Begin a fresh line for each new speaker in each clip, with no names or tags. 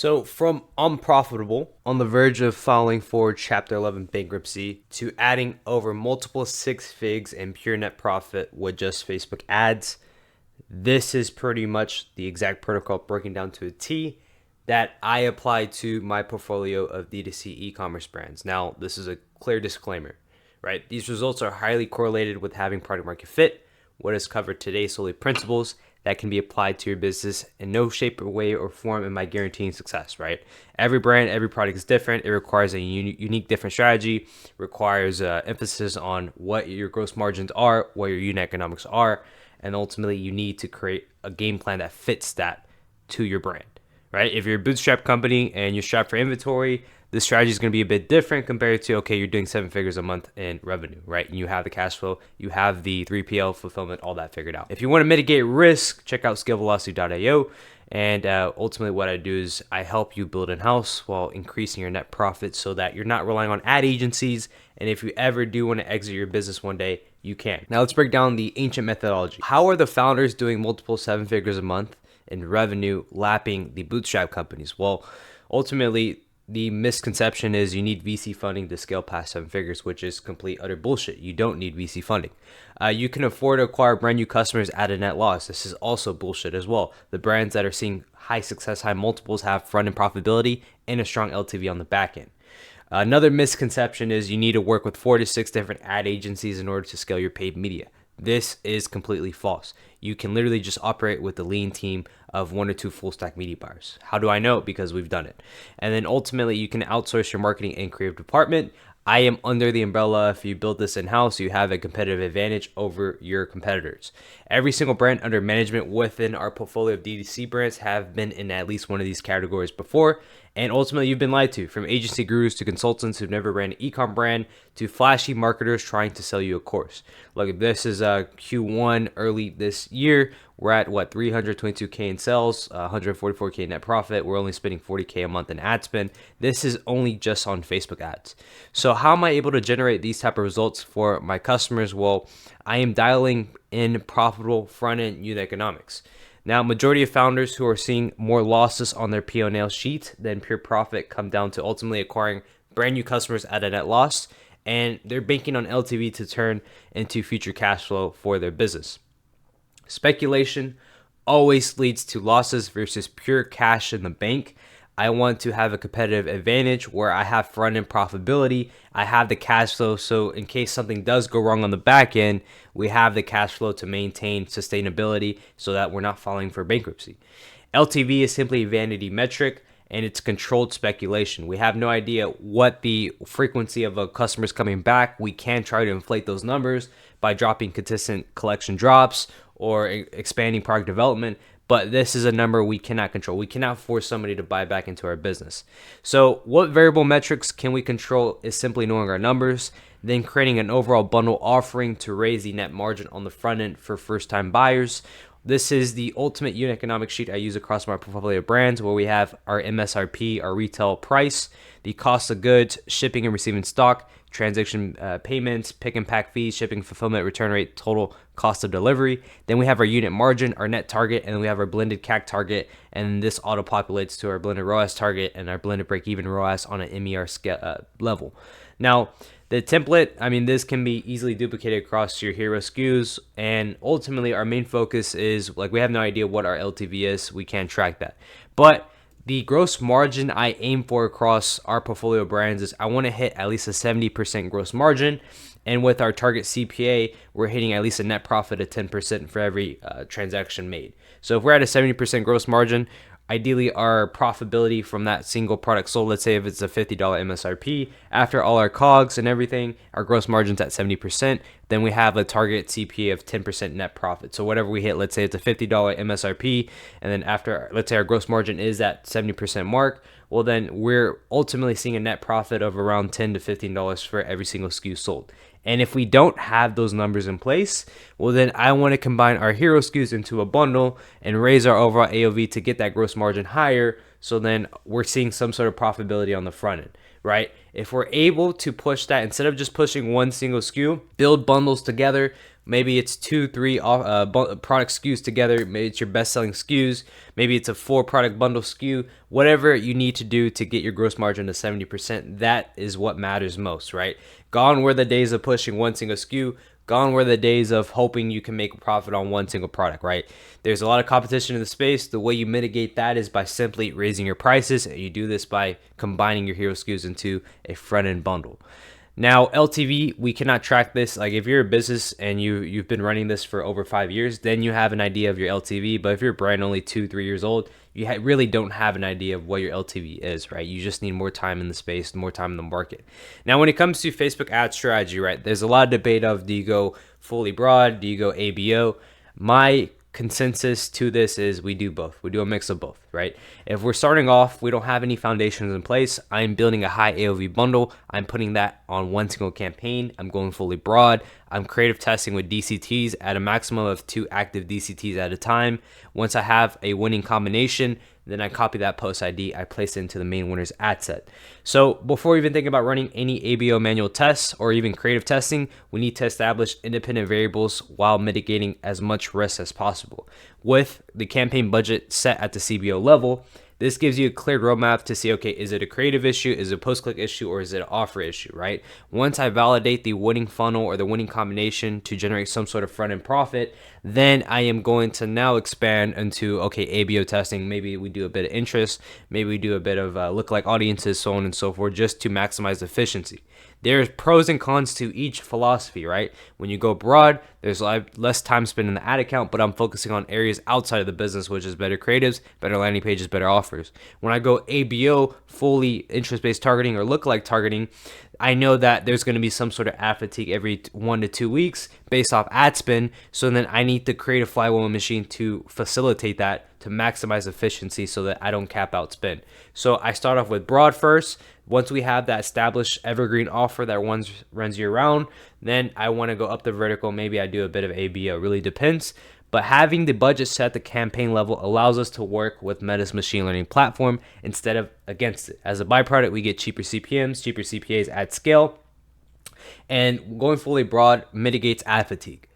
So from unprofitable, on the verge of filing for Chapter 11 bankruptcy, to adding over multiple six figs in pure net profit with just Facebook ads, this is pretty much the exact protocol broken down to a T that I apply to my portfolio of D2C e-commerce brands. Now, this is a clear disclaimer, right? These results are highly correlated with having product market fit. What is covered today is solely principles that can be applied to your business. In no shape or way or form am I guaranteeing success, right? Every brand, every product is different. It requires a unique different strategy, requires emphasis on what your gross margins are, what your unit economics are, and ultimately you need to create a game plan that fits that to your brand, right? If you're a bootstrap company and you're strapped for inventory, this strategy is going to be a bit different compared to, okay, you're doing 7 figures a month in revenue, right? And you have the cash flow, you have the 3PL fulfillment, all that figured out. If you want to mitigate risk, check out scalevelocity.io. And ultimately what I do is I help you build in-house while increasing your net profit so that you're not relying on ad agencies. And if you ever do want to exit your business one day, you can. Now let's break down the ancient methodology. How are the founders doing multiple 7 figures a month in revenue lapping the bootstrap companies? Well, ultimately, the misconception is you need VC funding to scale past 7 figures, which is complete utter bullshit. You don't need VC funding. You can afford to acquire brand new customers at a net loss. This is also bullshit as well. The brands that are seeing high success, high multiples have front-end profitability and a strong LTV on the back end. Another misconception is you need to work with 4 to 6 different ad agencies in order to scale your paid media. This is completely false. You can literally just operate with a lean team of 1 or 2 full stack media buyers. How do I know? Because we've done it. And then ultimately you can outsource your marketing and creative department. I am under the umbrella. If you build this in-house, you have a competitive advantage over your competitors. Every single brand under management within our portfolio of DTC brands have been in at least one of these categories before. And ultimately, you've been lied to, from agency gurus to consultants who've never ran an ecom brand to flashy marketers trying to sell you a course. Look, this is Q1 early this year. We're at, 322K in sales, 144K net profit. We're only spending 40K a month in ad spend. This is only just on Facebook ads. So how am I able to generate these type of results for my customers? Well, I am dialing in profitable front-end unit economics. Now, majority of founders who are seeing more losses on their P&L sheet than pure profit come down to ultimately acquiring brand new customers at a net loss, and they're banking on LTV to turn into future cash flow for their business. Speculation always leads to losses versus pure cash in the bank. I want to have a competitive advantage where I have front-end profitability, I have the cash flow, so in case something does go wrong on the back end, we have the cash flow to maintain sustainability so that we're not filing for bankruptcy. LTV is simply a vanity metric, and it's controlled speculation. We have no idea what the frequency of a customer's coming back. We can try to inflate those numbers by dropping consistent collection drops or expanding product development, but this is a number we cannot control. We cannot force somebody to buy back into our business. So what variable metrics can we control is simply knowing our numbers, then creating an overall bundle offering to raise the net margin on the front end for first-time buyers. This is the ultimate unit economic sheet I use across my portfolio of brands, where we have our MSRP, our retail price, the cost of goods, shipping and receiving stock, transaction payments, pick and pack fees, shipping, fulfillment, return rate, total cost of delivery. Then we have our unit margin, our net target, and then we have our blended CAC target, and this auto populates to our blended ROAS target and our blended break-even ROAS on an MER scale, level. Now, the template, this can be easily duplicated across your hero SKUs, and ultimately our main focus is, we have no idea what our LTV is. We can't track that. But the gross margin I aim for across our portfolio brands is I want to hit at least a 70% gross margin. And with our target CPA, we're hitting at least a net profit of 10% for every transaction made. So if we're at a 70% gross margin, ideally our profitability from that single product sold, let's say if it's a $50 MSRP, after all our COGS and everything, our gross margin's at 70%, then we have a target CPA of 10% net profit. So whatever we hit, let's say it's a $50 MSRP, and then after, let's say our gross margin is at 70% mark, well then we're ultimately seeing a net profit of around $10 to $15 for every single SKU sold. And if we don't have those numbers in place, well then I want to combine our hero SKUs into a bundle and raise our overall AOV to get that gross margin higher So then we're seeing some sort of profitability on the front end, right? If we're able to push that, instead of just pushing one single SKU, build bundles together. Maybe it's 2-3 product SKUs together. Maybe it's your best-selling SKUs. Maybe it's a 4-product bundle SKU. Whatever you need to do to get your gross margin to 70%, that is what matters most, right? Gone were the days of pushing one single SKU. Gone were the days of hoping you can make a profit on one single product, right? There's a lot of competition in the space. The way you mitigate that is by simply raising your prices. And you do this by combining your hero SKUs into a front-end bundle. Now, LTV, we cannot track this. Like if you're a business and you've been running this for over 5 years, then you have an idea of your LTV. But if you're a brand only 2-3 years old, you really don't have an idea of what your LTV is, right? You just need more time in the space, more time in the market. Now, when it comes to Facebook ad strategy, right, there's a lot of debate of, do you go fully broad? Do you go ABO? My consensus to this is we do both. We do a mix of both, right? If we're starting off, we don't have any foundations in place. I'm building a high AOV bundle. I'm putting that on one single campaign. I'm going fully broad. I'm creative testing with DCTs at a maximum of 2 active DCTs at a time. Once I have a winning combination, then I copy that post ID, I place it into the main winner's ad set. So before even thinking about running any ABO manual tests or even creative testing, we need to establish independent variables while mitigating as much risk as possible. With the campaign budget set at the CBO level, this gives you a clear roadmap to see, okay, is it a creative issue, is it a post-click issue, or is it an offer issue, right? Once I validate the winning funnel or the winning combination to generate some sort of front-end profit, then I am going to now expand into, okay, ABO testing. Maybe we do a bit of interest, maybe we do a bit of lookalike audiences, so on and so forth, just to maximize efficiency. There's pros and cons to each philosophy, right? When you go broad, there's less time spent in the ad account, but I'm focusing on areas outside of the business, which is better creatives, better landing pages, better offers. When I go ABO, fully interest-based targeting or lookalike targeting, I know that there's going to be some sort of ad fatigue every 1 to 2 weeks based off ad spend. So then I need to create a flywheel machine to facilitate that, to maximize efficiency so that I don't cap out spend. So I start off with broad first. Once we have that established evergreen offer that runs year round, then I want to go up the vertical. Maybe I do a bit of ABO, really depends. But having the budget set at the campaign level allows us to work with Meta's machine learning platform instead of against it. As a byproduct, we get cheaper CPMs, cheaper CPAs at scale, and going fully broad mitigates ad fatigue.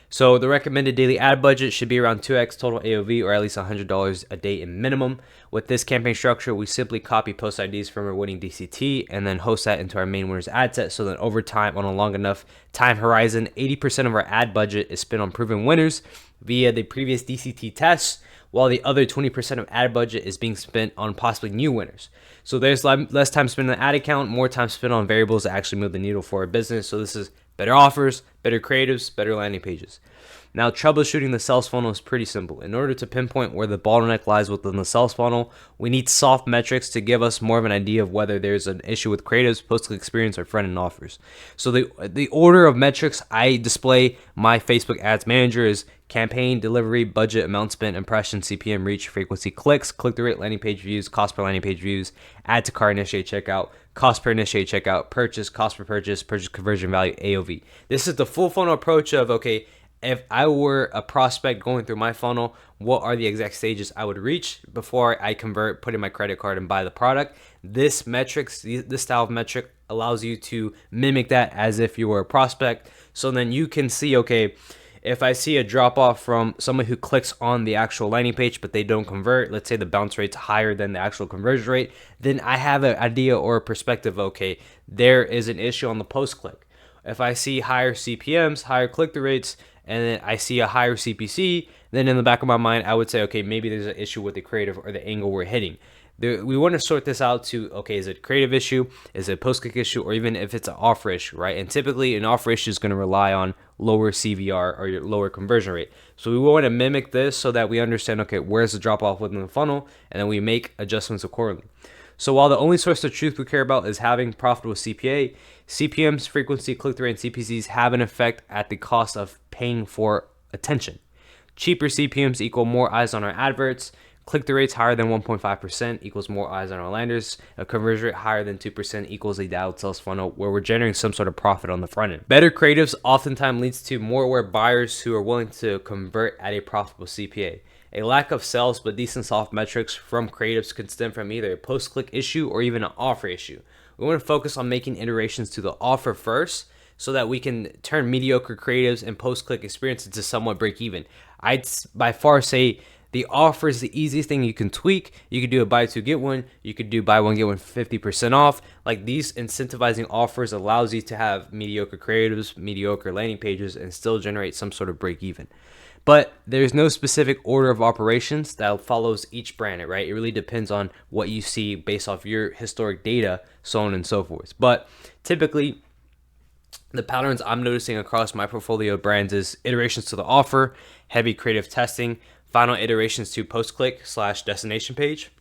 So the recommended daily ad budget should be around 2x total AOV, or at least $100 a day in minimum. With this campaign structure, we simply copy post IDs from our winning DCT and then host that into our main winners ad set, so that over time, on a long enough time horizon, 80% of our ad budget is spent on proven winners via the previous DCT tests, while the other 20% of ad budget is being spent on possibly new winners. So there's less time spent on the ad account, more time spent on variables that actually move the needle for our business. So this is better offers, better creatives, better landing pages. Now, troubleshooting the sales funnel is pretty simple. In order to pinpoint where the bottleneck lies within the sales funnel, we need soft metrics to give us more of an idea of whether there's an issue with creatives, post-click experience, or front-end offers. So the order of metrics I display my Facebook Ads Manager is campaign, delivery, budget, amount spent, impression, CPM, reach, frequency, clicks, click-through rate, landing page views, cost per landing page views, add to cart, initiate checkout, cost per initiate checkout, purchase, cost per purchase, purchase conversion value, AOV. This is the full funnel approach of, okay, if I were a prospect going through my funnel, what are the exact stages I would reach before I convert, put in my credit card, and buy the product? This style of metric allows you to mimic that as if you were a prospect. So then you can see, okay, if I see a drop off from someone who clicks on the actual landing page, but they don't convert, let's say the bounce rate's higher than the actual conversion rate, then I have an idea or a perspective, okay, there is an issue on the post click. If I see higher CPMs, higher click-through rates, and then I see a higher CPC, then in the back of my mind, I would say, okay, maybe there's an issue with the creative or the angle we're hitting. We want to sort this out to, okay, is it a creative issue? Is it a post-click issue? Or even if it's an offer issue, right? And typically an offer issue is going to rely on lower CVR or your lower conversion rate. So we want to mimic this so that we understand, okay, where's the drop off within the funnel? And then we make adjustments accordingly. So while the only source of truth we care about is having profitable CPA, CPMs, frequency, click-through rate, and CPCs have an effect at the cost of paying for attention. Cheaper CPMs equal more eyes on our adverts. Click-through rates higher than 1.5% equals more eyes on our landers. A conversion rate higher than 2% equals a dialed sales funnel where we're generating some sort of profit on the front end. Better creatives oftentimes leads to more aware buyers who are willing to convert at a profitable CPA. A lack of sales but decent soft metrics from creatives could stem from either a post-click issue or even an offer issue. We want to focus on making iterations to the offer first so that we can turn mediocre creatives and post-click experience into somewhat break even. I'd by far say the offer is the easiest thing you can tweak. You could do a buy two get one. You could do buy one get one 50% off. Like, these incentivizing offers allows you to have mediocre creatives, mediocre landing pages, and still generate some sort of break even. But there's no specific order of operations that follows each brand, right? It really depends on what you see based off your historic data, so on and so forth. But typically, the patterns I'm noticing across my portfolio of brands is iterations to the offer, heavy creative testing, final iterations to post-click/destination page.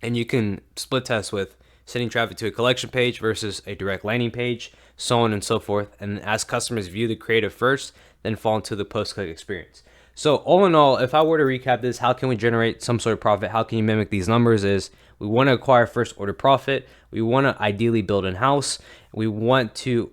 And you can split test with sending traffic to a collection page versus a direct landing page, so on and so forth. And as customers view the creative first, then fall into the post-click experience. So all in all, if I were to recap this, how can we generate some sort of profit? How can you mimic these numbers? Is we want to acquire first order profit. We want to ideally build in-house. We want to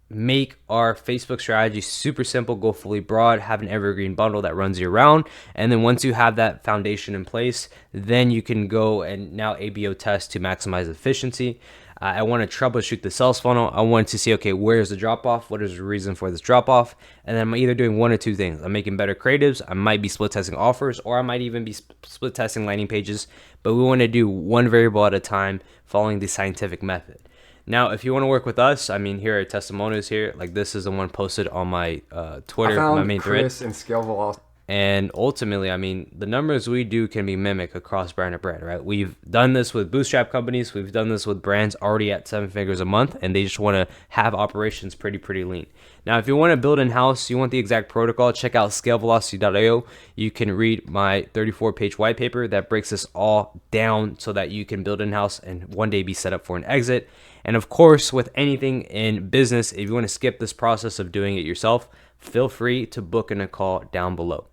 make our Facebook strategy super simple, go fully broad, have an evergreen bundle that runs year round. And then once you have that foundation in place, then you can go and now ABO test to maximize efficiency. I want to troubleshoot the sales funnel. I want to see, okay, where's the drop off? What is the reason for this drop off? And then I'm either doing one or two things. I'm making better creatives. I might be split testing offers, or I might even be split testing landing pages. But we want to do one variable at a time following the scientific method. Now, if you want to work with us, I mean, here are testimonials here. Like, this is the one posted on my Twitter, my main
Chris
thread.
and Scale Velocity.
And ultimately, I mean, the numbers we do can be mimicked across brand to brand, right? We've done this with Bootstrapped companies. We've done this with brands already at 7 figures a month, and they just want to have operations pretty lean. Now, if you want to build in-house, you want the exact protocol, check out scalevelocity.io. You can read my 34-page white paper that breaks this all down so that you can build in-house and one day be set up for an exit. And of course, with anything in business, if you want to skip this process of doing it yourself, feel free to book in a call down below.